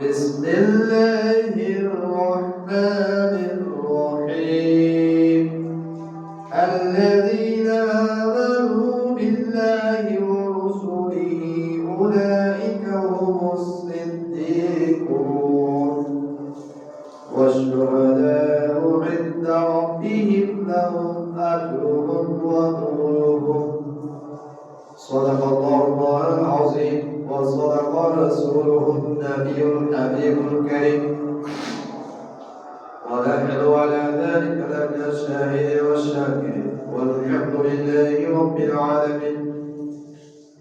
بسم الله الرحمن الرحيم الذين آمنوا بالله ورسله أولئك هم الصديقون والشهداء عند ربهم لهم أجرهم ونورهم صدق الله العظيم وصدق رسوله النبي الحبيب الكريم ونحن على ذلك لمن الشاهد والشاكر والحمد لله رب العالمين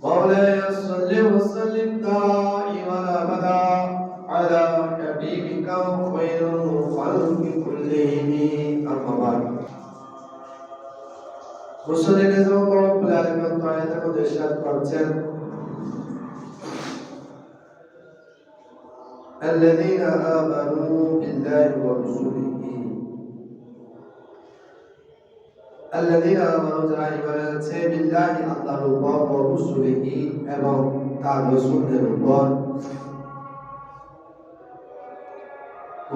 مولاي صل وسلم دائما ابدا على حبيبك خير الخلق كلهم اما بعد মুসলিম এবং রব্বুল আলামিন আয়াতে মধ্যে ইরশাদ করছেন الذين آمنوا بالله ورسوله الذين آمنوا যারা ঈমান এনেছে বিল্লাহি আল্লাহর উপর ও রাসূলিহি এবং তার রাসূলের উপর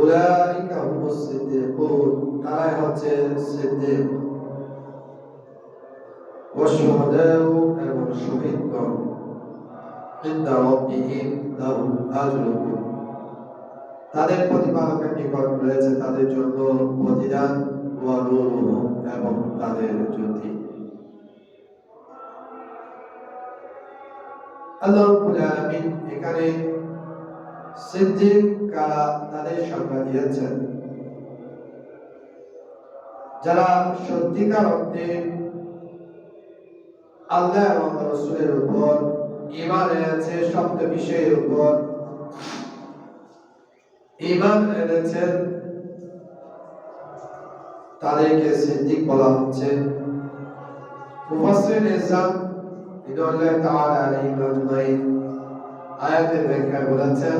উলাইকা হুমুস সিদ্দিকুন তারা হচ্ছে সিদ্দিক والشهداء এবং শহীদগণ عند ربهم لهم أجرهم তাদের প্রতিপালকের নিকট রয়েছে তাদের জন্য প্রতিদান ওয়া নূরুহুম এবং তাদের জ্যোতি। আল্লাহ রাব্বুল আলামিন এখানে সিদ্দিক কারা তাদের সংজ্ঞা দিয়েছেন যারা সত্যিকার অর্থে আল্লাহ এবং রাসূলের উপর ঈমান এনেছে, সত্য বিষয়ের উপর ঈমান এনেছেন, তাদেরকে সিদ্দিক বলা হচ্ছে। মুফাসসিরিন ইসলাম রিদওয়ানুল্লাহি তাআলা আলাইহিম আজমাইন আয়াতের ব্যাখ্যায় বলেছেন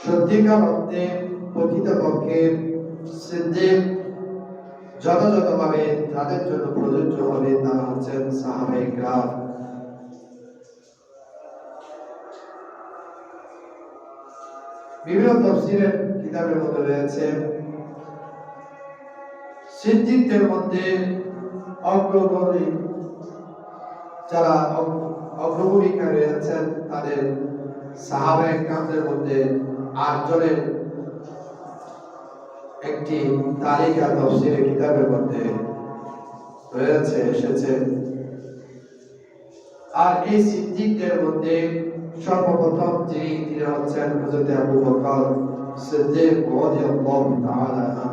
সত্যিকার অর্থে প্রকৃতপক্ষে সিদ্দিক যথাযথভাবে যাদের জন্য প্রযোজ্য হবে তারা হচ্ছেন সাহাবায়ে কেরাম। বিভিন্ন তাফসীরের কিতাবের মধ্যে রয়েছে সিদ্দিকদের মধ্যে অগ্রগণী যারা অগ্রভূমিকা রয়েছেন তাদের সাহাবায়ে কেরামদের মধ্যে ৮ জনের একটি তালিকা তাফসীরের কিতাবের মধ্যে রয়েছে এসেছে। আর এই সিদ্দিকদের মধ্যে সর্বপ্রথম যিনি হচ্ছেন হযরত আবু বকর সিদ্দিক রাদিয়াল্লাহু তাআলা আনহু।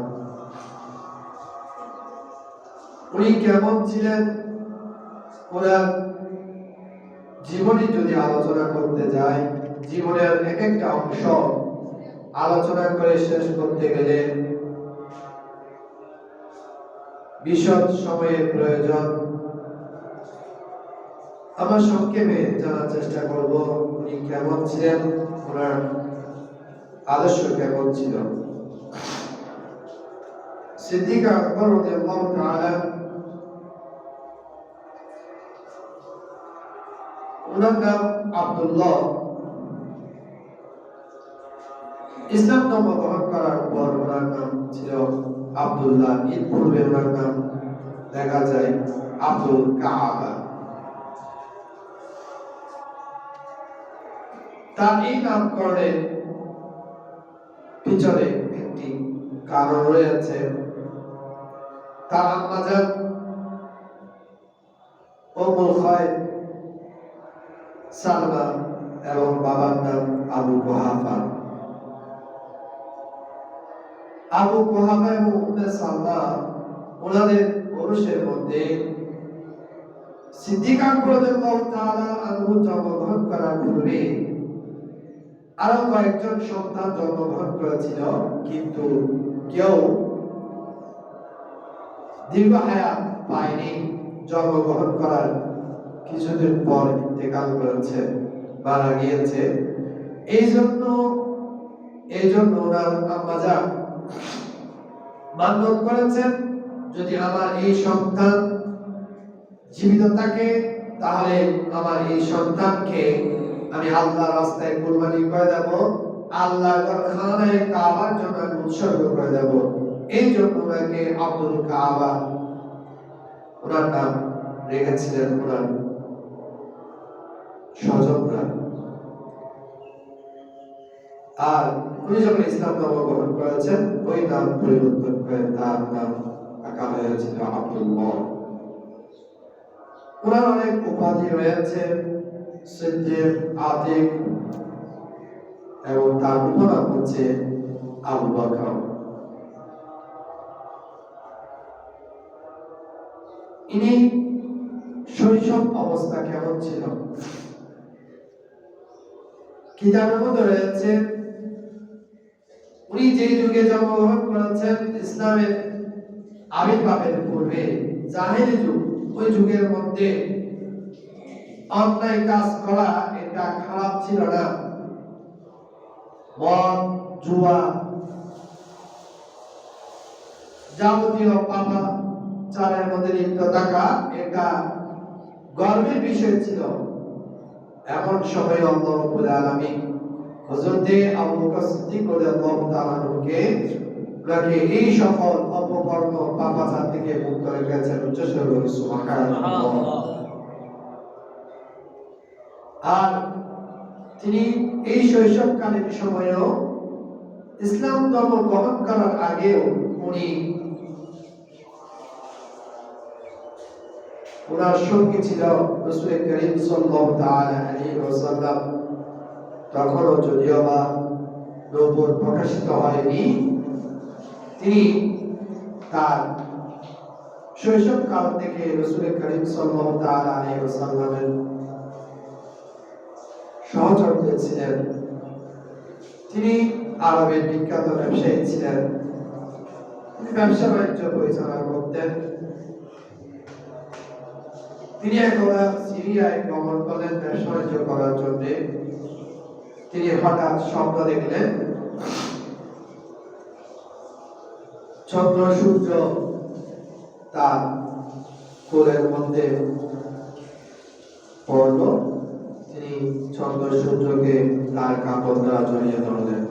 উনি কেমন ছিলেন ওনার জীবনী যদি আলোচনা করতে যায়, জীবনের এক একটা অংশ আলোচনা করে শেষ করতে গেলে বিশদ সময়ের প্রয়োজন। আমরা সংক্ষেপে জানার চেষ্টা করব উনি কেমন ছিলেন, ওনার আদর্শ কেমন ছিল। সিদ্দিক আকবর রাদিয়াল্লাহু তাআলা ওনার নাম আব্দুল্লাহ। ইসলাম ধর্ম গ্রহণ করার পর ওনার নাম ছিল আব্দুল্লাহ। এর পূর্বে ওনার নাম দেখা যায় আব্দুল কাআবা। তার এই নামকরণের পিছনে একটি কারণ রয়েছে। তার আম্মা জান উম্মুল খায়র সালমা এবং বাবার নাম আবু কুহাফা। আবু কুহাফা এবং উম্মে সালমা ওনাদের বংশের মধ্যে সিদ্দিক আকবর রাদিয়াল্লাহু তাআলা আনহু জন্মগ্রহণ করার পূর্বে আরো কয়েকজন সন্তান জন্মগ্রহণ করেছিল, কিন্তু কেউ দীর্ঘ হায়াত পায়নি। জন্মগ্রহণ করার কিছুদিন পর ইন্তেকাল করেছে, মারা গিয়েছে। এই জন্য ওনার আম্মা জান মান্যত করেছেন যদি আমার এই সন্তান জীবিত থাকে তাহলে আমার এই সন্তানকে আমি আল্লাহর রাস্তায় কুরবানি করে দেব, আল্লাহর খানায় কাবার জন্য আমি উৎসর্গ করে দেব। এই জন্য ওনাকে আব্দুল কাবা ওনার নাম রেখেছিলেন ওনার স্বজনরা। আর উনি যখন ইসলাম ধর্ম গ্রহণ করেছেন ওই নাম পরিবর্তন করে তার নাম রাখা হয়েছিল আব্দুল্লাহ। ওনার অনেক উপাধি রয়েছে, সিদ্দিক, আতিক, এবং তার উপনাম হচ্ছে আবু বকর। ইনি শৈশব অবস্থা কেমন ছিল? কিতাবের মধ্যে রয়েছে উনি যে যুগে জন্মগ্রহণ করেছেন ইসলামের আবির্ভাবের পূর্বে, জাহেলি যুগ, ওই যুগের মধ্যে অন্যায় কাজ করা এটা খারাপ ছিল না। মদ, জুয়া, যাবতীয় পাপাচারের মধ্যে লিপ্ত থাকা এটা গর্বের বিষয় ছিল। এমন সময় আল্লাহ রাব্বুল আলামিন হযরত আবু বকর সিদ্দিক রাদিয়াল্লাহু তাআলা কে ওনাকে এই সকল অপকর্ম পাপাচার থেকে মুক্ত রেখেছেন। উচ্চস্বরে বলুন সুবহানাল্লাহ। আর তিনি এই শৈশবকালীন সময়েও ইসলাম ধর্ম গ্রহণ করার আগেও উনি ওনার সঙ্গী ছিল রাসূল করিম সাল্লাল্লাহু তাআলা আলাইহি ওয়াসাল্লাম। তখনও যদিও বা নবুয়ত প্রকাশিত হয়নি, তিনি তার শৈশবকাল থেকে রাসূল করিম সাল্লাল্লাহু তাআলা আলাইহি ওয়াসাল্লামের সহচর্য ছিলেন। তিনি আরবের বিখ্যাত ব্যবসায়ী ছিলেন। তিনি ব্যবসা বাণিজ্য পরিচালনা করতেন। তিনি একবার সিরিয়ায় গমন করলেন ব্যবসা বাণিজ্য করার জন্য। তিনি হঠাৎ স্বপ্ন দেখলেন চন্দ্র সূর্য তার কোলের মধ্যে পড়ল। তিনি চন্দ্র সূর্যকে তার কাপড় দ্বারা জড়িয়ে ধরলেন।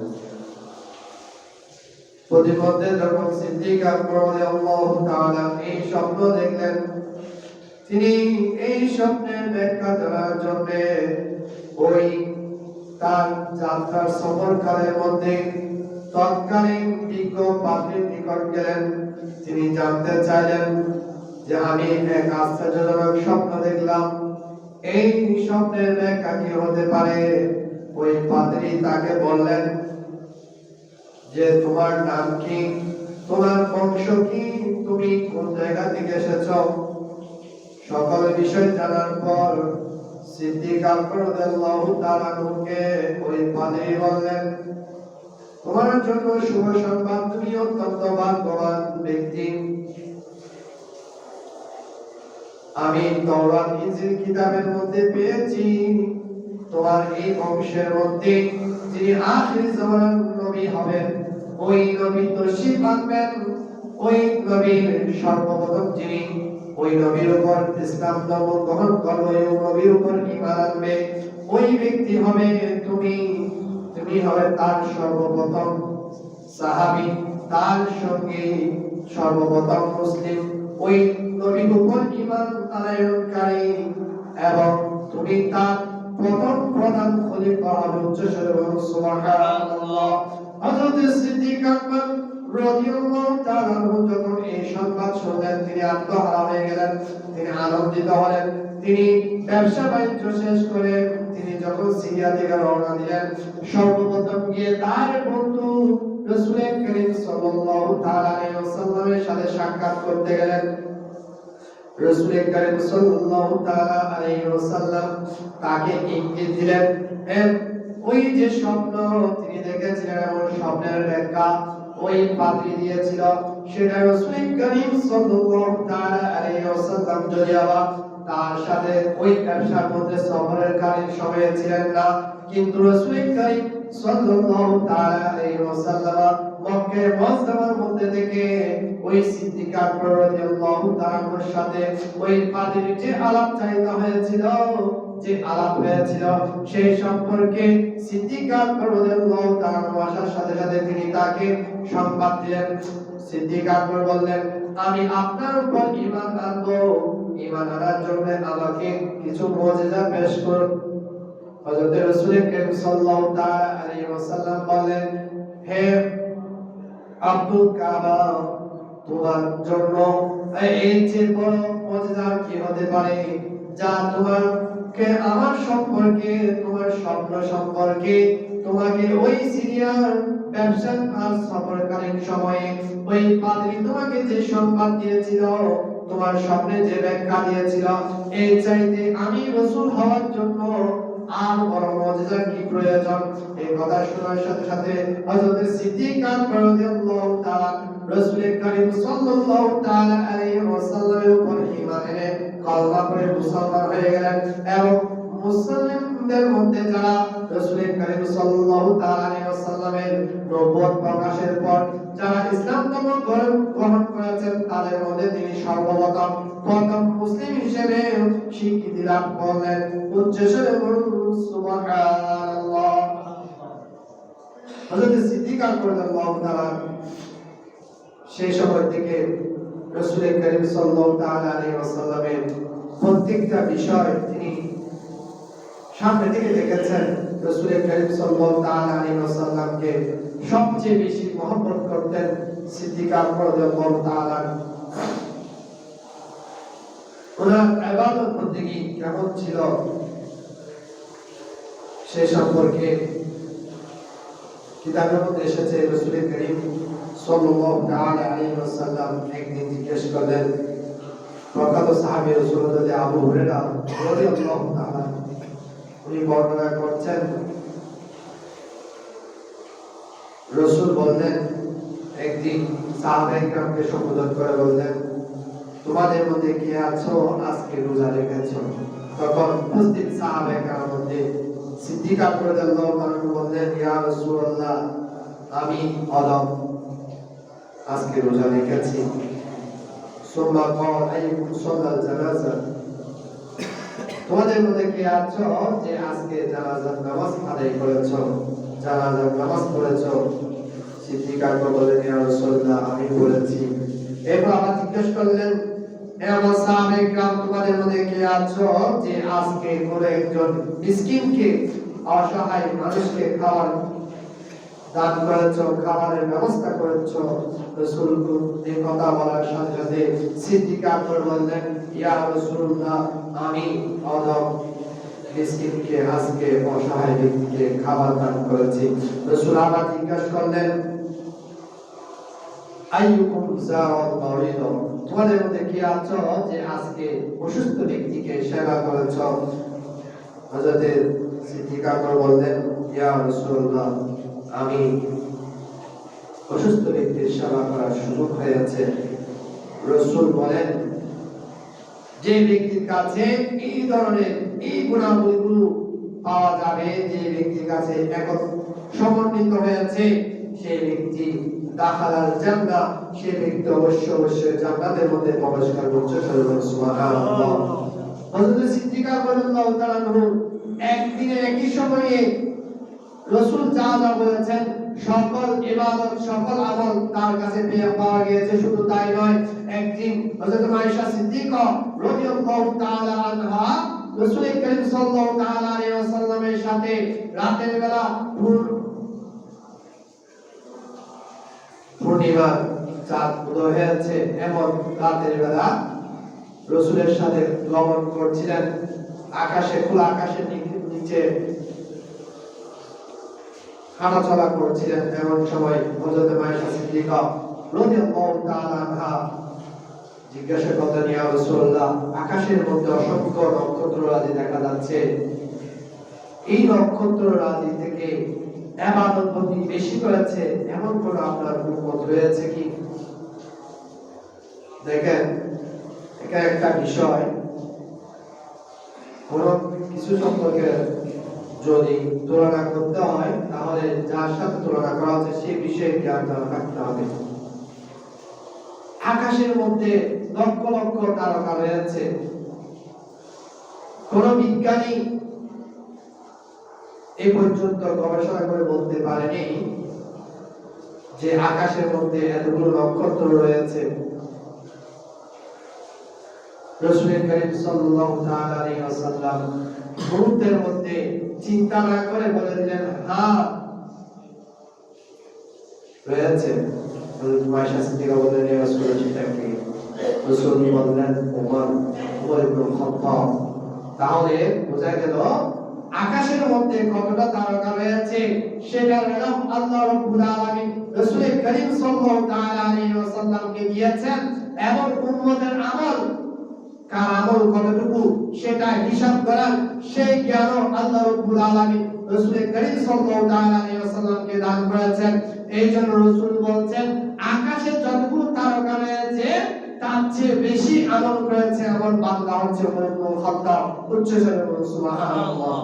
প্রতিমধ্যে যখন সিদ্দিক আকবর রাদিয়াল্লাহু তাআলা এই স্বপ্ন দেখলেন, তিনি এই স্বপ্নের ব্যাখ্যা জানার জন্য ওই তার যাত্রার সফরকালের মধ্যে তৎকালীন বিজ্ঞ পাদ্রীর নিকট গেলেন। তিনি জানতে চাইলেন যে আমি এক আশ্চর্যজনক স্বপ্ন দেখলাম, এই স্বপ্নের ব্যাখ্যা কি হতে পারে? ওই পাদ্রী তাকে বললেন যে তোমার নাম কি, তোমার বংশ কি, তুমি কোন জায়গা থেকে এসেছো? সকল বিষয় জানার পর সিদ্দিক আকবর রাদিয়াল্লাহু তাআলা কে ওই পাদ্রী বললেন, তোমার জন্য শুভ সংবাদ, তুমি অত্যন্ত ভাগ্যবান ব্যক্তি। আমি তাওরাত ইনজিল কিতাবের মধ্যে পেয়েছি তোমার এই বংশের মধ্যে যিনি আখির জামানার নবী হবেন, ওই নবী তশরীফ আনবেন। ওই নবীর সর্বপ্রথম যিনি ওই নবীর উপর ইসলাম ধর্ম গ্রহণ করবে, ওই নবীর উপর ঈমান আনবে, ওই ব্যক্তি হবে তুমি। তুমি হবে তার সর্বপ্রথম সাহাবী, তার সঙ্গে সর্বপ্রথম মুসলিম, ওই নবীর উপর ঈমান আনয়নকারী, এবং তুমি তার প্রথম প্রধান খলিফা হবে। উচ্চস্বরে বলুন সুবহানাল্লাহ। হযরত সিদ্দিক আকবর রাদিয়াল্লাহু তাআলা যখন এই সংবাদ শুনলেন, তিনি আত্মহারা হয়ে গেলেন, তিনি আনন্দিত হলেন। তিনি ব্যবসা বাণিজ্য শেষ করে তিনি যখন সিরিয়া থেকে রওনা দিলেন, সর্বপ্রথম গিয়ে তার বন্ধু রাসূল করিম সাল্লাল্লাহু তাআলা আলাইহি ওয়াসাল্লামের সাথে সাক্ষাৎ করতে গেলেন। রাসূল করিম সাল্লাল্লাহু তাআলা আলাইহি ওয়াসাল্লাম তাকে ইঙ্গিত দিলেন, ওই যে স্বপ্ন তিনি দেখেছিলেন এমন স্বপ্নের ব্যাখ্যা ওই পাদ্রী দিয়েছিল, সেটা রাসূল করিম সাল্লাল্লাহু তাআলা আলাইহি ওয়াসাল্লাম যদি আবার তার সাথে ওই ব্যবসার মধ্যে সফরের কালীন সময়ে ছিলেন না, কিন্তু রাসূল করিম সাল্লাল্লাহু তাআলা আলাইহি ওয়াসাল্লাম মক্কার মুসলিমার মধ্যে থেকে ওই সিদ্দিক আকবর রাদিয়াল্লাহু তাআলার সাথে ওই পাদ্রীর যে আলাপ চাইতে হয়েছিল, যে আলাপ হয়েছিল সেই সম্পর্কে সিদ্দিক আকবর রাদিয়াল্লাহু তাআলা আসার সাথে সাথে তিনি তাকে সংবাদ দিলেন। সিদ্দিক আকবর বললেন, আমি আপনার উপর ঈমান আনবো, ঈমান আনার জন্য আমাকে কিছু মুজিজা পেশ করুন। হযরত রাসূল করিম সাল্লাল্লাহু তাআলা আলাইহি ওয়াসাল্লাম বলেন, হে আব্দুল কাবা, তোমার জন্য এই যে বড় মুজিজা কি হতে পারে যা তোমাকে আমার সম্পর্কে, তোমার স্বপ্ন সম্পর্কে, তোমাকে ওই সিরিয়ার ব্যবসা আর সফরকালীন সময়ে ওই পাদ্রী তোমাকে যে সংবাদ দিয়েছিল, তোমার স্বপ্নে যে ব্যাখ্যা দিয়েছিল, এই চাইতে আমি রাসূল হওয়ার জন্য আর বড় মুজিজা কি প্রয়োজন। এই কথা শোনার সাথে সাথে হযরত সিদ্দিক আকবর রাদিয়াল্লাহু তাআলা রাসূল করিম সাল্লাল্লাহু তাআলা আলাইহি ওয়াসাল্লামের উপর ঈমান এনে কলমা পড়ে মুসলমান হয়ে গেলেন। এবং মুসলিমদের মধ্যে যারা রাসূল করিম সাল্লাল্লাহু তাআলা আলাইহি ওয়াসাল্লামের নবুয়ত প্রকাশের পর যারা ইসলাম ধর্ম গ্রহণ করেছেন, তাদের মধ্যে তিনি প্রথম মুসলিম হিসেবে স্বীকৃতি লাভ করলেন। উচ্চস্বরে বলুন সুবহানাল্লাহ। হযরত সিদ্দিক আকবর রাদিয়াল্লাহু তাআলা সেই সময় থেকে রাসূল করিম সাল্লাল্লাহু তাআলা আলাইহি ওয়াসাল্লামের প্রত্যেকটা বিষয় তিনি সামনে থেকে দেখেছেন। রাসূল করিম সাল্লাল্লাহু তাআলা আলাইহি ওয়াসাল্লামকে সবচেয়ে বেশি মহব্বত করতেন সিদ্দিক আকবর রাদিয়াল্লাহু তাআলা। ওনার ইবাদত বন্দেগী কেমন ছিল সে সম্পর্কে কিতাবের মধ্যে এসেছে। রাসূল করিম সাল্লাল্লাহু তাআলা আলাইহি ওয়াসাল্লাম একদিন জিজ্ঞেস করলেন, প্রখ্যাত সাহাবী রাসূলুল্লাহ আবু হুরায়রা রাদিয়াল্লাহু তাআলা, উনি বর্ণনা করছেন, রাসূল বললেন, একদিন সাহাবায়ে কেরামকে সম্বোধন করে বললেন, তোমাদের মধ্যে কে আছো আজকে রোজা রেখেছো? তখন উপস্থিত সাহাবায়ে কেরামের মধ্যে সিদ্দিক আকবর রাদিয়াল্লাহু তাআলা বললেন, ইয়া রাসূলুল্লাহ, আমি অদম আজকে রোজা রেখেছি। সুম্মা ক্বাল আইয়ুকুম সাল্লাল জানাজা, তোমাদের মধ্যে কে আছো যে আজকে জানাজার নামাজ আদায় করেছো, জানাজার নামাজ পড়েছো? সিদ্দিক আকবর বললেন, ইয়া রাসূলুল্লাহ, আমি বলেছি। এরপর আবার জিজ্ঞেস করলেন, হে আমার সাহাবায়ে কেরাম, তোমাদের মধ্যে কে আছো যে আজকে কোনো একজন মিসকিনকে, অসহায় মানুষকে খাবার দান করেছো, খাবারের ব্যবস্থা করেছো? রাসূল এই কথা বলার সাথে সাথে সিদ্দিক আকবর বললেন, ইয়া রাসূলুল্লাহ, আমি অদম মিসকিনকে আজকে, অসহায় ব্যক্তিকে খাবার দান করেছি। রাসূল আবার জিজ্ঞাসা করলেন, আইয়ুকুম যারাল মারিদ, তোমাদের মধ্যে কে আছো যে আজকে অসুস্থ ব্যক্তিকে সেবা করেছো? হযরত সিদ্দিক আকবর বললেন, ইয়া রাসূলুল্লাহ, আমি অসুস্থ ব্যক্তির সেবা করার সুযোগ হয়েছে। রাসূল বলেন, যে ব্যক্তির কাছে এই ধরনের এই গুণাবলীগুলো পাওয়া যাবে, যে ব্যক্তির কাছে একত সমন্বিত হয়েছে, সেই ব্যক্তি দাখালাল জান্নাহ, সেই ব্যক্তি অবশ্যই জান্নাতের মধ্যে প্রবেশ করবে। সুবহানাল্লাহ। হযরত সিদ্দিক আকবর রাদিয়াল্লাহু তাআলা একদিনে একই সময়ে রাসূল যা যা বলেছেন সকল ইবাদত, সকল আমল তার কাছে পাওয়া গিয়েছে। শুধু তাই নয়, একদিন হযরত আয়েশা সিদ্দিকা রাদিয়াল্লাহু তাআলা আনহা রাসূল করিম সাল্লাল্লাহু তাআলা আলাইহি ওয়াসাল্লামের সাথে রাতের বেলা পূর্ণিমা চাঁদ উদয় হয়েছে এমন রাতের বেলা রাসূলের সাথে গমন করছিলেন। আকাশে, খোলা আকাশের নিচে হাঁটাচলা করছিলেন। এমন সময় হযরত আয়েশা সিদ্দিকা রাদিয়াল্লাহু তাআলা আনহা জিজ্ঞাসা করলেন, ইয়া রাসূলুল্লাহ, আকাশের মধ্যে অসংখ্য নক্ষত্ররাজি দেখা যাচ্ছে, এই নক্ষত্ররাজি থেকে ইবাদত বন্দি বেশি করেছে এমন কোন আপনার উম্মত রয়েছে কি? দেখেন, এটা একটা বিষয়, কোন কিছু সম্পর্কে যদি তুলনা করতে হয় তাহলে যার সাথে তুলনা করা হচ্ছে সেই বিষয়ে জ্ঞান থাকতে হবে। আকাশের মধ্যে লক্ষ লক্ষ তারকা রয়েছে, কোন বিজ্ঞানী এই পর্যন্ত গবেষণা করে বলতে পারেনি যে আকাশের মধ্যে এতগুলো নক্ষত্র রয়েছে। রাসূল করিম সাল্লাল্লাহু তাআলা আলাইহি ওয়াসাল্লাম মুহূর্তের মধ্যে চিন্তা না করে বলে দিলেন, হ্যাঁ রয়েছে। মায়েশা সিদ্দিকা বললেন, ইয়া রাসূলুল্লাহ সেটা কি? রাসূল বললেন, ওমর ইবনে খাত্তাব। তাহলে বোঝা গেল আকাশের মধ্যে কতটা তারকা রয়েছে সেটার নাম আল্লাহ রাব্বুল আলামিন রাসূল করিম সাল্লাল্লাহু তাআলা আলাইহি ওয়াসাল্লামকে দিয়েছেন, এবং উম্মতের আমল কার আমল কতটুকু সেটা হিসাব করার সেই জ্ঞানও আল্লাহ রাব্বুল আলামিন রাসূল করিম সাল্লাল্লাহু তাআলা আলাইহি ওয়াসাল্লামকে দান করেছেন। এইজন্য রাসূল বলছেন, আকাশে যতগুলো তারকা রয়েছে তার চেয়ে বেশি আমল করেছে আমার বান্দা হচ্ছে ওমর ইবনে খাত্তাব। উচ্চস্বরে বলুন সুবহানাল্লাহ।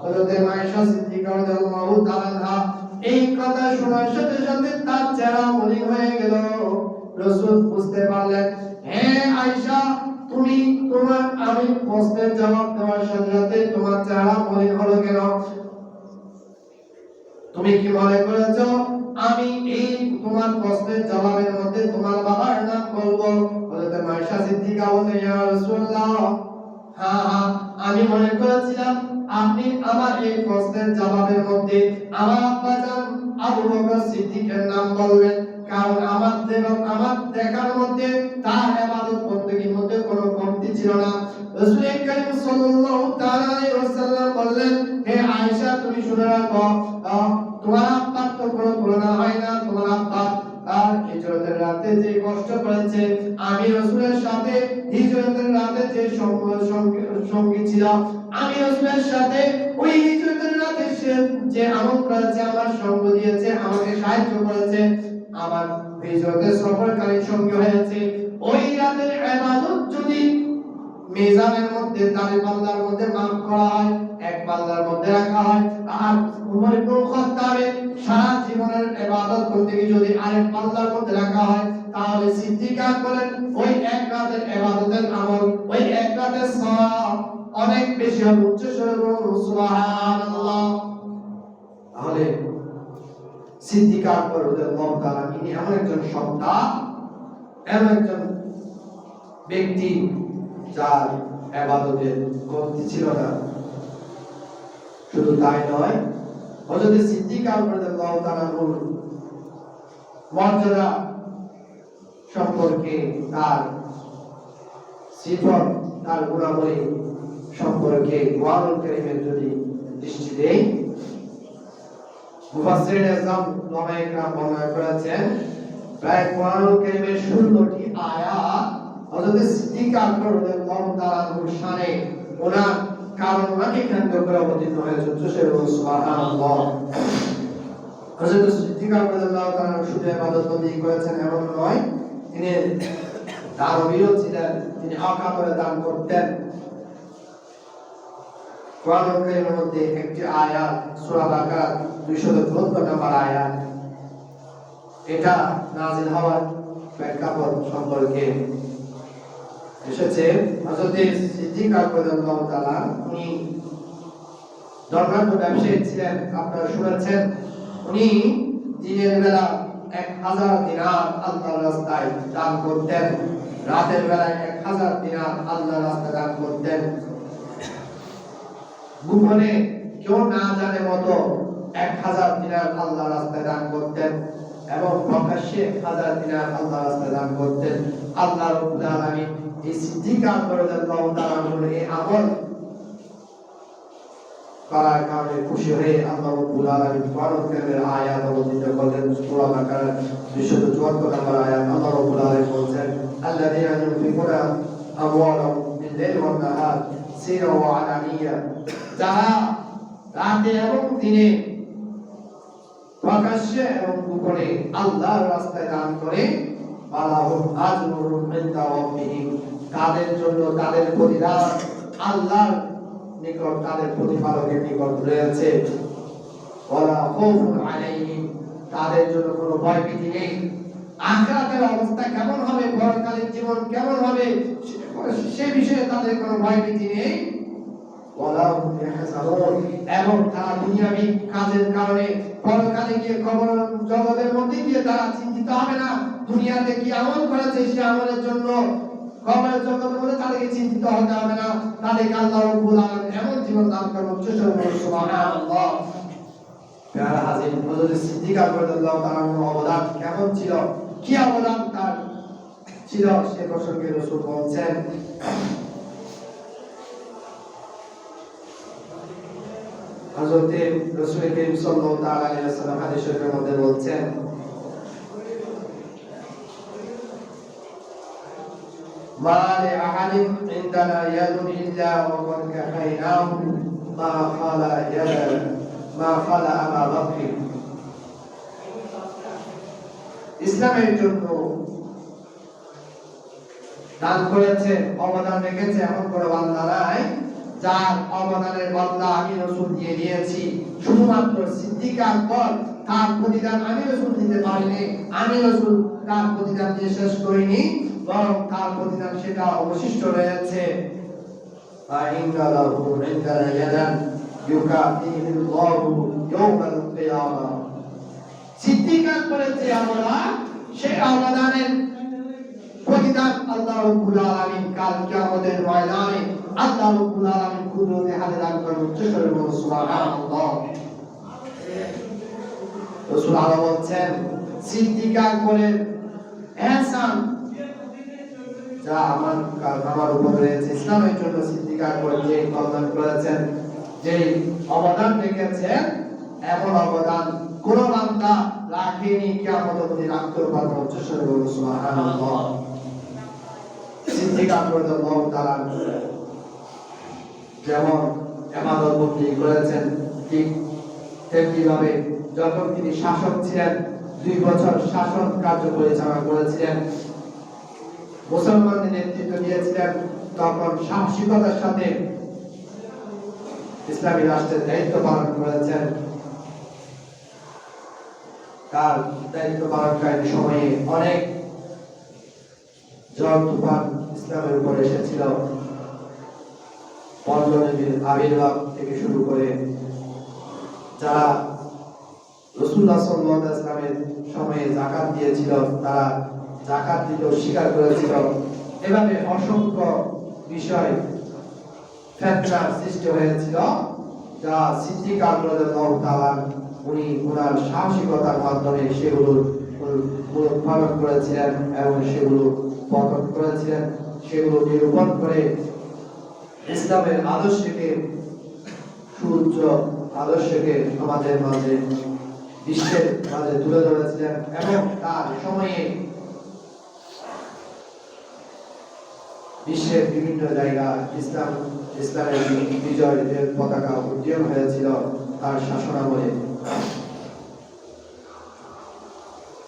হযরত মায়েশা সিদ্দিকা রাদিয়াল্লাহু তাআলা এই কথা শোনার সাথে সাথে তার চেহারা মলিন হয়ে গেল। রাসূল বুঝতে পারলেন, হে আয়েশা, আমি প্রশ্নের জবাব দেওয়ার সাথে সাথে তোমার চেহারা মলিন হলো কেন? তুমি কি মনে করেছো আমি এই তোমার প্রশ্নের জবাবের মধ্যে তোমার বাবার নাম বলবো? হযরত মায়েশা সিদ্দিকা বলেন, ইয়া রাসূলুল্লাহ, হ্যাঁ আমি মনে করেছিলাম আপনি আমার এই প্রশ্নের জবাবের মধ্যে আমার আব্বাজান আবু বকর সিদ্দিকের নাম বলবেন, কারণ আমার দেখার মধ্যে তার ইবাদত বন্দেগীর মধ্যে কোনো কমতি ছিল না। রাসূল করিম সাল্লাল্লাহু তাআলা আলাইহি ওয়াসাল্লাম বললেন, হে আয়েশা, তুমি শুনে রাখো, তোমার আব্বার তো কোনো তুলনা হয় না। তোমার আব্বা আর হিজরতের রাতে যে কষ্ট করেছে, আমি রাসূলের সাথে হিজরতের রাতে যে সঙ্গী ছিলাম, আমি রাসূলের সাথে ওই হিজরতের রাতে সে যে আমল করেছে, আমার সঙ্গ দিয়েছে, আমাকে সাহায্য করেছে, আমার হিজরতের সফরকারী সঙ্গী হয়েছে, ওই রাতের ইবাদত যদি মিজানের মধ্যে দাড়ি পাল্লার মধ্যে মাপ করা হয়, এক পাল্লার মধ্যে রাখা হয়, আর উমর ইবনে খাত্তাবের সারা জীবনের ইবাদত করতে গিয়ে যদি আরেক পাল্লার মধ্যে রাখা হয়, তাহলে সিদ্দিকা বলেন ওই এক রাতের ইবাদতের আমল, ওই এক রাতের সওয়াব অনেক বেশি হবে। উচ্চস্বরে বলুন সুবহানাল্লাহ। তাহলে সিদ্দিকা রাদিয়াল্লাহু তাআলা ইনি এমন একজন সত্তা, এমন একজন ব্যক্তি যার ইবাদতের কমতি ছিল না। শুধু তাই নয়, হযরত সিদ্দিকা রাদিয়াল্লাহু তাআলার মর্যাদা সম্পর্কে, তার সিফত, তার গুণাবলী সম্পর্কে কোরআনুল কারীমের যদি দৃষ্টি দেই, মুফাসসিরিন আযম ওলামায়ে কেরাম বর্ণনা করেছেন প্রায় কোরআনুল কারীমের 16টি আয়াত হযরত সিদ্দিকা রাদিয়াল্লাহু তাআলার শানে ওনার কারণকে কেন্দ্র করে অবতীর্ণ হয়েছে। সুবহানাল্লাহ। হযরত সিদ্দিকা রাদিয়াল্লাহু তাআলা শুধু ইবাদত বন্দেগী করেছেন এমন নয়, তিনি দানবীরও ছিলেন, তিনি অকাতরে দান করতেন। কোরআনুল কারীমের মধ্যে একটি আয়াত সূরা বাকারা 274 নম্বর আয়াত, এটা নাযিল হওয়ার প্রেক্ষাপট সম্পর্কে এসেছে। হযরত সিদ্দিকা রাদিয়াল্লাহু তাআলা উনি ধর্মান্ধ ব্যবসায়ী ছিলেন, আপনারা শুনেছেন। উনি দিনের বেলা 1000 দিনার আল্লাহর রাস্তায় দান করতেন, রাতের বেলায় 1000 দিনার আল্লাহর রাস্তায় দান করতেন। গোপনে কেউ না জানে মতো 1000 দিনার আল্লাহর রাস্তায় দান করতেন, এবং প্রকাশ্যে 1000 দিনার আল্লাহর রাস্তায় দান করতেন। আল্লাহ রাব্বুল আলামিন এই সিদ্দিকা রাদিয়াল্লাহু তাআলার এই আমল করার কারণে খুশি হয়ে আল্লাহ রাব্বুল আলামিন কোরআনুল কারীমের আয়াত অবতীর্ণ করলেন। সূরা বাকারা 274 নম্বর আয়াত আল্লাহ রাব্বুল আলামিন বলেন, আল্লাযীনা ইউনফিকুনা আমওয়ালাহুম বিল-লাইলি ওয়ান-নাহার সিররান ওয়া আলানিয়া, যারা রাতে এবং দিনে প্রকাশ্যে এবং গোপনে আল্লাহর রাস্তায় দান করে, আল্লাহুম আজরুহুম ইনদা রাব্বিহিম, তাদের জন্য তাদের প্রতিদান আল্লাহর নিকট, তাদের প্রতিপালকের নিকট রয়েছে। ওয়ালা খাউফুন আলাইহিম, তাদের জন্য কোনো ভয়ভীতি নেই। আখিরাতের অবস্থা কেমন হবে, পরকালীন জীবন কেমন হবে, সে বিষয়ে তাদের কোনো ভয়ভীতি নেই। ওয়ালা হুম ইয়াহজানুন, এবং তারা দুনিয়াবি কাজের কারণে পরকালে গিয়ে কবর জগতের মধ্যে গিয়ে তারা চিন্তিত হবে না দুনিয়াতে কি আমল করেছে সে আমলের জন্য কবরের জগতের মধ্যে তাদেরকে চিন্তিত হতে হবে না। তাদেরকে আল্লাহ রাব্বুল আলামিন এমন জীবন দান করবেন। সুবহানাল্লাহ। প্যারা হাজির, হযরত সিদ্দিক আকবর রাদিয়াল্লাহু তাআলার অবদান কেমন ছিল, কি অবদান তার ছিল সে প্রসঙ্গে রাসূল বলছেন, হযরত রাসূল করিম সাল্লাল্লাহু তাআলা আলাইহি ওয়াসাল্লাম হাদিস শরীফের মধ্যে বলছেন, মা লিআহাদিন ইনদানা ইয়াদুন ইল্লা ওয়া কাদ কাফাইনাহু মা খালা ইয়াদা মা খালা আবা বকর। ইসলামের জন্য দান করেছে, অবদান রেখেছে এমন কোন বান্দা নাই যার অবদানের বদলা আমি রাসূল দিয়ে দিয়েছি। শুধুমাত্র সিদ্দিক আকবর তার প্রতিদান আমি রাসূল দিতে পারিনি, আমি রাসূল তার প্রতিদান দিয়ে শেষ করিনি, বরং তার প্রতিদান সেটা অবশিষ্ট রয়েছে। আইনালাহু ইনদানা ইয়াদান ইউকাফিহিল্লাহু ইয়াওমাল কিয়ামাহ। সিদ্দিক আকবরের যে অবদান, সেই অবদানের প্রতিদান আল্লাহ রাব্বুল আলামিন কাল কিয়ামতের ময়দানে আল্লাহ রাব্বুল আলামিন কুদরতে হাতে দান করবেন। সুবহানাল্লাহ। রাসূল আল্লাহ বলছেন, সিদ্দিক আকবরের ihsan যা আমার উপর রয়েছে, ইসলামের জন্য সিদ্দিক আকবর যে অবদান করেছেন, যে অবদান রেখেছেন, এমন অবদান কোন বান্দা রাখেনি, কিয়ামত অবধি রাখতে পারবে। সুবহানাল্লাহ। সিদ্দিক আকবর রাদিয়াল্লাহু তাআলা যেমন ইবাদত বন্দি করেছেন, ঠিক তেমনি ভাবে যখন তিনি শাসক ছিলেন, 2 বছর শাসন কার্য পরিচালনা করেছিলেন, মুসলমানদের নেতৃত্ব দিয়েছিলেন, তখন সাহসিকতার সাথে ইসলামী রাষ্ট্রের দায়িত্ব পালন করেছেন। তার দায়িত্ব পালনকারী সময়ে অনেক ঝড় তুফান ইসলামের উপর এসেছিল। নবীর আবির্ভাব থেকে শুরু করে যারা রাসূলুল্লাহ সাল্লাল্লাহু আলাইহি ওয়াসাল্লামের সময়ে যাকাত দিয়েছিল, তারা যাকাত দিতে অস্বীকার করেছিল। এভাবে অসংখ্য বিষয় ফিতনা সৃষ্টি হয়েছিল, যা সিদ্দিক আকবর রাদিয়াল্লাহু তাআলা উনি ওনার সাহসিকতার মাধ্যমে সেগুলোর পালন করেছিলেন এবং সেগুলো পতন করেছিলেন, সেগুলো নিরূপণ করে ইসলামের আদর্শকে, সূর্য আদর্শকে আমাদের মাঝে, বিশ্বের মাঝে তুলে ধরেছিলেন। এবং তার সময়ে বিশ্বের বিভিন্ন জায়গায় ইসলামের বিজয়ের পতাকা উড্ডীন হয়েছিল তার শাসনামলে।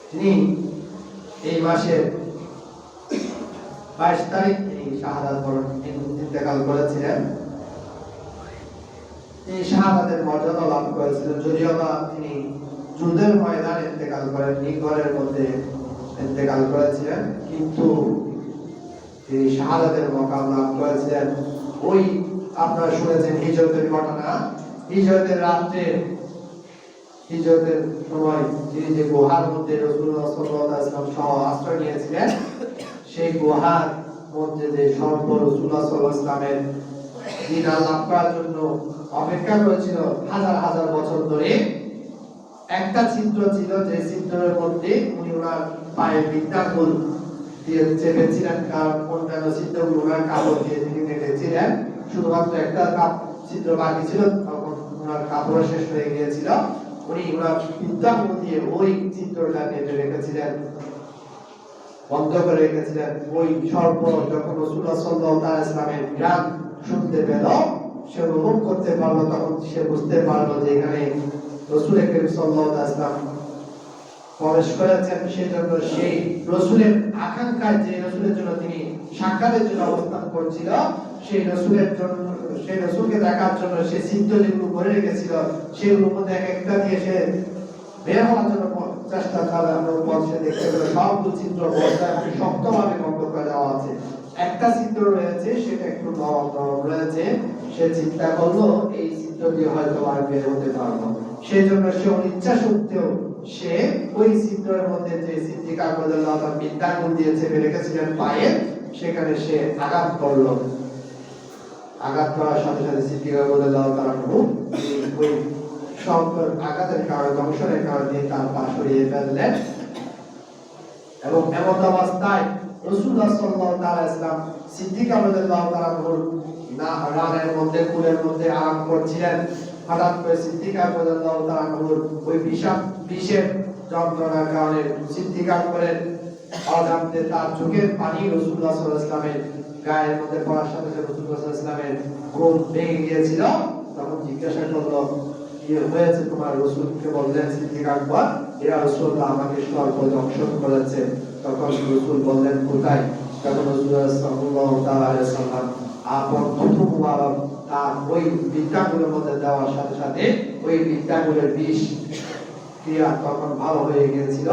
তিনি এই মাসের 22 তারিখ তিনি শাহাদাত বরণ ইন্তেকাল করেছিলেন। তিনি শাহাদাতের মর্যাদা লাভ করেছিলেন, যদিও বা তিনি যুদ্ধের ময়দানে ইন্তেকাল করেননি, ঘরের মধ্যে ইন্তেকাল করেছিলেন, কিন্তু তিনি শাহাদাতের মকাম লাভ করেছিলেন। ওই আপনারা শুনেছেন হিজরতের ঘটনা, হিজরতের রাত্রে, হিজরতের সময় তিনি যে গুহার মধ্যে রাসূলুল্লাহ সাল্লাল্লাহু আলাইহি ওয়াসাল্লাম সহ আশ্রয় নিয়েছিলেন, সেই গুহার মধ্যে যে সর্ব রাসূলুল্লাহ সাল্লাল্লাহু আলাইহি ওয়াসাল্লামের দিন লাভ করার জন্য অপেক্ষা করেছিল হাজার হাজার বছর ধরে, একটা ছিদ্র ছিল, যে ছিদ্রের মধ্যে উনি ওনার পায়ের বিদ্যাঙ্গুল দিয়ে চেপেছিলেন, কারণ অন্যান্য ছিদ্রগুলো ওনার কাপড় দিয়ে তিনি ঢেকেছিলেন, শুধুমাত্র একটা ছিদ্র বাকি ছিল, তখন ওনার কাপড় শেষ হয়ে গিয়েছিল, উনি ওনার বিদ্যাঙ্গুল দিয়ে ওই ছিদ্রটা কেটে রেখেছিলেন, বন্ধ করে রেখেছিলেন। ওই সর্প যখন রাসূলুল্লাহ সাল্লাল্লাহু আলাইহি ওয়াসাল্লামের গান শুনতে পেল, সে অনুভব করতে পারলো, তখন সে বুঝতে পারলো যে এখানে রাসূল করিম সাল্লাল্লাহু আলাইহি ওয়াসাল্লাম প্রবেশ করেছেন। সেজন্য সেই রাসূলের আকাঙ্ক্ষায়, যে রাসূলের জন্য তিনি সাক্ষাতের জন্য অবস্থান করছিল, সেই রাসূলের জন্য, সেই রাসূলকে দেখার জন্য সে ছিদ্র যেগুলো করে রেখেছিল, সেগুলোর মধ্যে এক একটা দিয়ে সে বের হওয়ার জন্য চেষ্টা চালানোর পর সে দেখতে পেল সবগুলো ছিদ্র বন্ধ এবং শক্তভাবে বন্ধ করে দেওয়া আছে। একটা চিত্র রয়েছে, সেটা একটু নরম নরম রয়েছে। সে চিন্তা করলো এই চিত্র দিয়ে হয়তো আর বের হতে পারবো, সেই জন্য সে ইচ্ছা সত্ত্বেও সে ওই চিত্রের মধ্যে যে সিদ্দিক রাদিয়াল্লাহু তাআলা বিদ্যাগুণ দিয়ে চেপে রেখেছিলেন পায়ে, সেখানে সে আঘাত করলো। আঘাত করার সাথে সাথে সিদ্দিক রাদিয়াল্লাহু তাআলা ওই আঘাতের কারণে, দংশনের কারণে তার পা সরিয়ে ফেললেন। এবং এমন অবস্থায় রাসূলুল্লাহ সাল্লাল্লাহু আলাইহি ওয়াসাল্লাম সিদ্দিক রাদিয়াল্লাহু তাআলা না রানের মধ্যে, কুলের মধ্যে আরাম করছিলেন। হঠাৎ করে সিদ্দিক রাদিয়াল্লাহু তাআলা ওই বিষের যন্ত্রণার কারণে সিদ্দিক করেন অজান্তে তার চোখের পানি রাসূলুল্লাহ সাল্লাল্লাহু আলাইহি ওয়াসাল্লামের গায়ের মধ্যে পড়ার সাথে সাথে রাসূলুল্লাহ সাল্লাল্লাহু আলাইহি ওয়াসাল্লামের ঘুম ভেঙে গিয়েছিল। তখন জিজ্ঞাসা করলো, কি হয়েছে তোমার? রাসূলকে বললেন সিদ্দিক আকবর, ইয়া রাসূলুল্লাহ, আমাকে সর্প দংশন করেছে। তখন রাসূল বললেন, কোথায়? তখন রাসূলুল্লাহ সাল্লাল্লাহু আলাইহি ওয়াসাল্লাম আপন থুতু মুবারক তার ওই বিদ্যাগুলোর মধ্যে দেওয়ার সাথে সাথে ওই বিদ্যাগুলোর বিষ ক্রিয়া তখন ভালো হয়ে গিয়েছিল।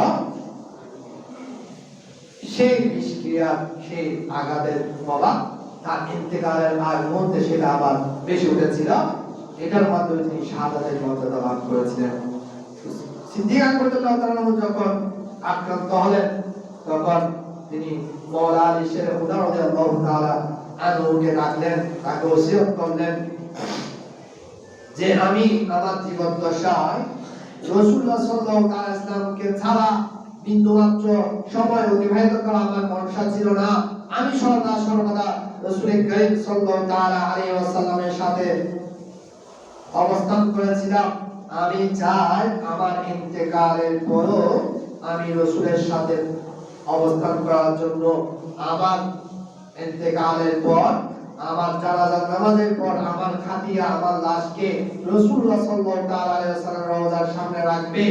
সেই বিষ ক্রিয়া, সেই আঘাতের ফলে তার ইন্তেকালের আগ মুহূর্তে সেটা আবার বেশি উঠেছিল। এটার মাধ্যমে তিনি শাহাদাতের মর্যাদা লাভ করেছিলেন। সিদ্দিক আকবর রাদিয়াল্লাহু যখন আক্রান্ত হলেন, তখন তিনি মাওলা আলী শের খুদা রাদিয়াল্লাহু তাআলা আনহুকে ডাকলেন, তাকে ওসিয়ত করলেন যে আমি আমার জীবন দশায় রাসূলুল্লাহ সাল্লাল্লাহু আলাইহি ওয়াসাল্লামকে ছাড়া বিন্দুমাত্র সময় অতিবাহিত করা আমার মনসা ছিল না। আমি সর্বদা রাসূল করিম সাল্লাল্লাহু আলাইহি ওয়াসাল্লামের সাথে অবস্থান করেছিলাম। আমি চাই আমার ইন্তেকালের পরও আমি রাসূলের সাথে অবস্থান করার জন্য। আমার ইন্তেকালের পর, আমার জানাজার নামাজের পর আমার খাতিয়া, আমার লাশকে রাসূলুল্লাহ সাল্লাল্লাহু আলাইহি ওয়াসাল্লামের রওজার সামনে রাখবে।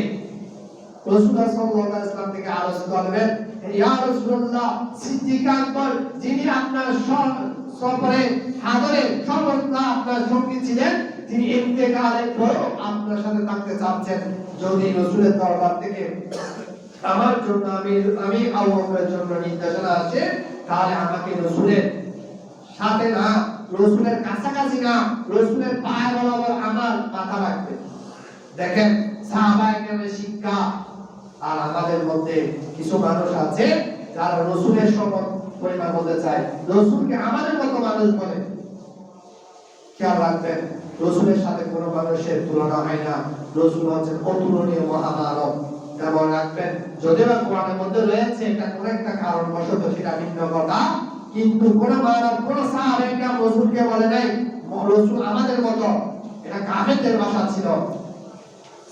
রাসূলুল্লাহ সাল্লাল্লাহু আলাইহি ওয়াসাল্লাম থেকে আরজ করবেন, ইয়া রাসূলুল্লাহ, সিদ্দিক আকবর যিনি আপনার সফরে হাদরে সর্বদা আপনার সঙ্গী ছিলেন, তিনি ইন্তেকালের পরও আপনার সাথে থাকতে চাচ্ছেন। যদি রাসূলের দরবার থেকে আমার জন্য আমি আবু বকরের জন্য নির্দেশনা আসে, তাহলে আমাকে রাসূলের সাথে না, রাসূলের কাছাকাছি না, রাসূলের পায়ে বরাবর আমার মাথা রাখবে। দেখেন সাহাবায়ে কেরামের শিক্ষা। আর আমাদের মধ্যে কিছু মানুষ আছে যারা রাসূলের সমান পরিমাণ বলতে চায়, রাসূলকে আমাদের মতো মানুষ বলে। খেয়াল রাখবেন, রাসূলের সাথে কোনো মানুষের তুলনা হয় না। রাসূল হচ্ছেন অতুলনীয় মহামানব। যেমন রাখবেন, যদিও কোরআনের মধ্যে রয়েছে এটা কোন একটা কারণ বশত, সেটা ভিন্ন কথা, কিন্তু কোন মানব, কোন সাহাবায়ে কেরাম রাসূলকে বলে নাই রাসূল আমাদের মতো। এটা কাফেরদের ভাষা ছিল।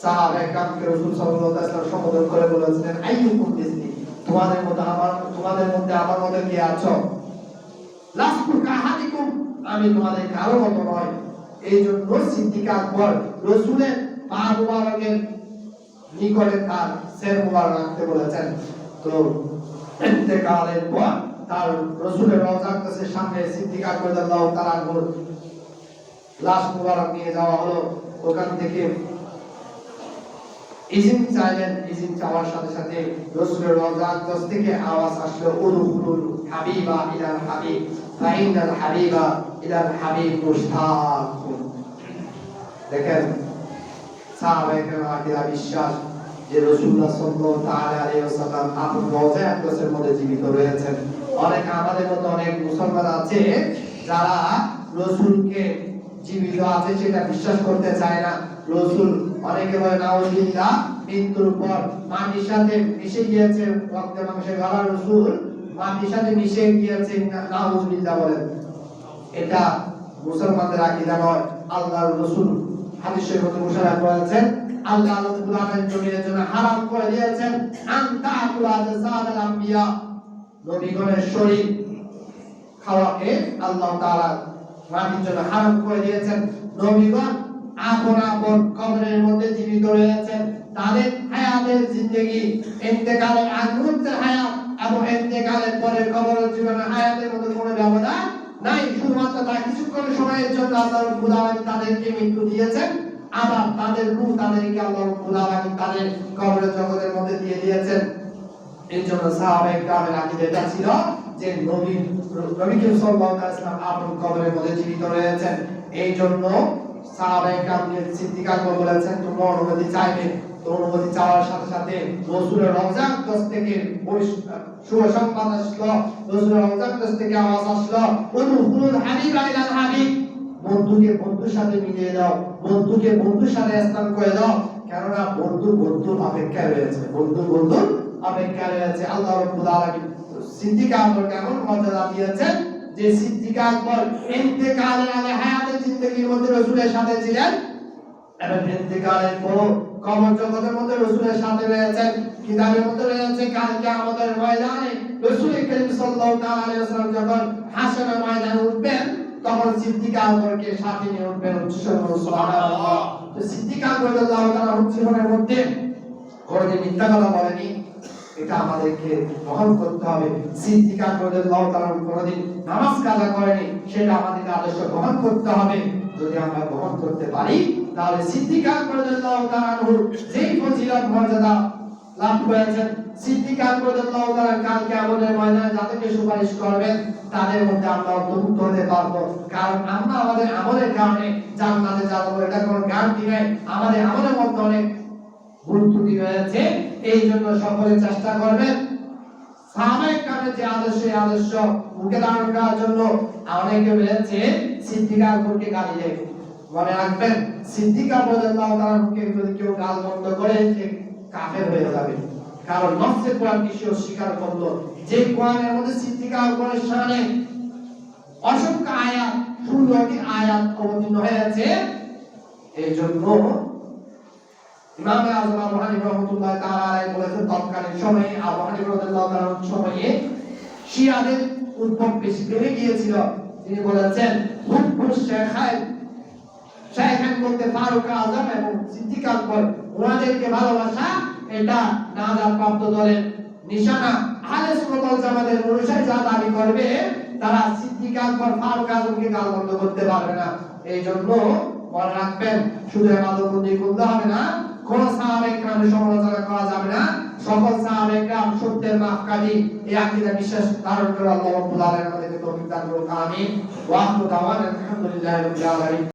সাহাবায়ে কেরামকে রাসূল সাল্লাল্লাহু আলাইহি ওয়াসাল্লাম সম্বোধন করে বলেছিলেন, আইয়ুকুম মিসলি, তোমাদের মধ্যে আমার মধ্যে কে আছো? লাস্তু কাহাদিকুম, আমি তোমাদের কারো মতো নয়। এই জন্য সিদ্দিক আকবর রাসূলের পা মুবারকের নিকটে তার সের মুবারক রাখতে বলেছেন। তো ইন্তেকালের পর তার রাসূলের রওজার কাছে সামনে সিদ্দিক আকবর রাদিয়াল্লাহু তাআলা লাশ মুবারক নিয়ে যাওয়া হলো। ওখান থেকে ইজিন চাইলেন। ইজিন চাওয়ার সাথে সাথে রাসূলের রওজার কাছ থেকে আওয়াজ আসলো, উদখুলুল হাবিবা ইলাল হাবিব ফাইনাল হাবিবা ইলাল হাবিব মুশতাক। দেখেন সাহাবায়ে কেরামের বিশ্বাস যে রাসূলুল্লাহ সাল্লাল্লাহু আলাইহি ওয়াসাল্লাম আপন রওজায়ে আকদাসের মধ্যে জীবিত রয়েছেন। অনেক আমাদের মতো অনেক মুসলমান আছে যারা রাসূলকে জীবিত আছে সেটা বিশ্বাস করতে চায় না। রাসূল অনেকে বলে নাউযুবিল্লাহ, মৃত্যুর পর মাটির সাথে মিশে গিয়েছে, রক্তে মাংসে গলা রাসূল মাটির সাথে মিশে গিয়েছে, নাউযুবিল্লাহ বলেন। এটা মুসলমানদের আকীদা নয়। আল্লাহর রাসূল হাদিস শরীফে মুশাররফ করেছেন, আল্লাহ রাব্বুল আলামিন জমিনের জন্য হারাম করে দিয়েছেন আনতা আকুলা জাসাদাল আম্বিয়া, নবীগণের শরীর খাওয়াকে আল্লাহ তাআলা মাটির জন্য হারাম করে দিয়েছেন। নবীগণ আপন আপন কবরের মধ্যে জীবিত রয়েছেন। তাদের হায়াতের জিন্দেগি, ইন্তেকালের আগ মুহূর্তের হায়াত এবং ইন্তেকালের পরের কবরের জীবনের হায়াতের মধ্যে কোনো ব্যবধান নাই। শুধুমাত্র তার কিছুক্ষণ সময়ের জন্য আল্লাহ রাব্বুল আলামিন তাদেরকে মৃত্যু দিয়েছেন, আবার তাদের রূহ তাদেরকে আল্লাহ রাব্বুল আলামিন তাদের কবরের জগতের মধ্যে দিয়ে দিয়েছেন। এই জন্য সাহাবায়ে কেরামের আকীদা ছিল যে নবী সাল্লাল্লাহু আলাইহি ওয়াসাল্লাম আপন কবরের মধ্যে জীবিত রয়েছেন। এই জন্য সাহাবায়ে কেরামকে সিদ্দিক আকবর বলেছেন, তোমরা অনুমতি চাইবে। তো অনুমতি চাওয়ার সাথে সাথে রাসূলের রওজা আকদাস থেকে শুভ সংবাদ আসলো, রাসূলের রওজা আকদাস থেকে আওয়াজ আসলো, উদখুলুল হাবিব ইলাল হাবিব, বন্ধুকে বন্ধুর সাথে মিলিয়ে দাও, বন্ধুকে বন্ধুর সাথে স্থান করে দাও, কেননা বন্ধু বন্ধুর অপেক্ষায় রয়েছে, বন্ধু বন্ধুর অপেক্ষায় রয়েছে। আল্লাহ রাব্বুল আলামিন সিদ্দিক আকবরকে এমন মর্যাদা দিয়েছেন যে সিদ্দিক আকবর ইন্তেকালের আগে হায়াতের জিন্দেগির মধ্যে রাসূলের সাথে ছিলেন এবং ইন্তেকালের পর কবর জগতের মধ্যে রাসূলের সাথে রয়েছেন। কিতাবের মধ্যে রয়েছে কাল কিয়ামতের ময়দানে রাসূল করিম সাল্লাল্লাহু তাআলা আলাইহি ওয়াসাল্লাম যখন হাসরের ময়দানে উঠবেন তখন সিদ্দিক আকবরকে সাথে নিয়ে উঠবেন। সুবহানাল্লাহ। তো সিদ্দিক আকবর রাদিয়াল্লাহু তাআলা জীবনের মধ্যে কোনদিন মিথ্যা কথা বলেনি, এটা আমাদেরকে গ্রহণ করতে হবে। সিদ্দিক আকবর রাদিয়াল্লাহু তাআলা কোনদিন নামাজ কাজা করেনি, সেটা আমাদেরকে আদর্শ গ্রহণ করতে হবে। যদি আমরা গ্রহণ করতে পারি তাহলে সিদ্দিক আকবর রাদিয়াল্লাহু তাআলা যেই ফজিলত মর্যাদা লাভ করেছেন, সিদ্দিক আকবর রাদিয়াল্লাহু তাআলা কাল কিয়ামতের ময়দানে যাদেরকে সুপারিশ করবেন তাদের মধ্যে আমরা অন্তর্ভুক্ত হতে পারবো। কারণ আমরা আমাদের আমলের কারণে জান্নাতে যাব, এটা কোনো গ্যারান্টি নাই। আমাদের আমলের মধ্যে অনেক ভুল ত্রুটি রয়েছে, এই জন্য সকলে চেষ্টা করবেন সাহাবায়ে কেরামের যে আদর্শ, এই আদর্শ মুখে ধারণ করার জন্য। অনেকে রয়েছে সিদ্দিক আকবরকে গালি দেয়, মনে রাখবেন সিদ্দিক আকবর রাদিয়াল্লাহু তাআলার মুখে যদি কেউ গাল বন্ধ করে সে কাফের হয়ে যাবে। কারণ নফসে কোরআন কি অস্বীকার করলো, যে কোরআনের মধ্যে সিদ্দিক আকবরের শানে অসংখ্য আয়াত, 16টি আয়াত অবতীর্ণ হয়েছে। এই জন্য ইমাম আযম আবু হানিফা রাহমাতুল্লাহ তাআলা আলাইহি বলেছেন, তৎকালীন সময়ে আবু হানিফা রাদিয়াল্লাহু তাআলার সময়ে শিয়াদের উদ্ভব বেশি বেড়ে গিয়েছিল। তিনি বলেছেন হুব্বু শাইখান বলতে ফারুক আযম এবং সিদ্দিক আকবর, ওনাদেরকে ভালোবাসা এটা নাজাত প্রাপ্ত দলের নিশানা। আহলে সুন্নাত ওয়াল জামাতের অনুসারী যারা দাবি করবে তারা সিদ্দিক আকবর ফারুক আযমকে গালমন্দ করতে পারবে না। এই জন্য মনে রাখবেন শুধু ইবাদতবন্দি করতে হবে না, কোন সাহাবায়ে কেরামের সমালোচনা করা যাবে না। সকল সাহাবায়ে কেরাম সত্যের মাপকাঠি, এই আকীদা বিশ্বাস ধারণ করে আল্লাহ রাব্বুল আলামিন আমাদেরকে তৌফিক দান করুন। আমিন। ওয়া আখিরু দাওয়ানা আলহামদুলিল্লাহি রাব্বিল আলামিন।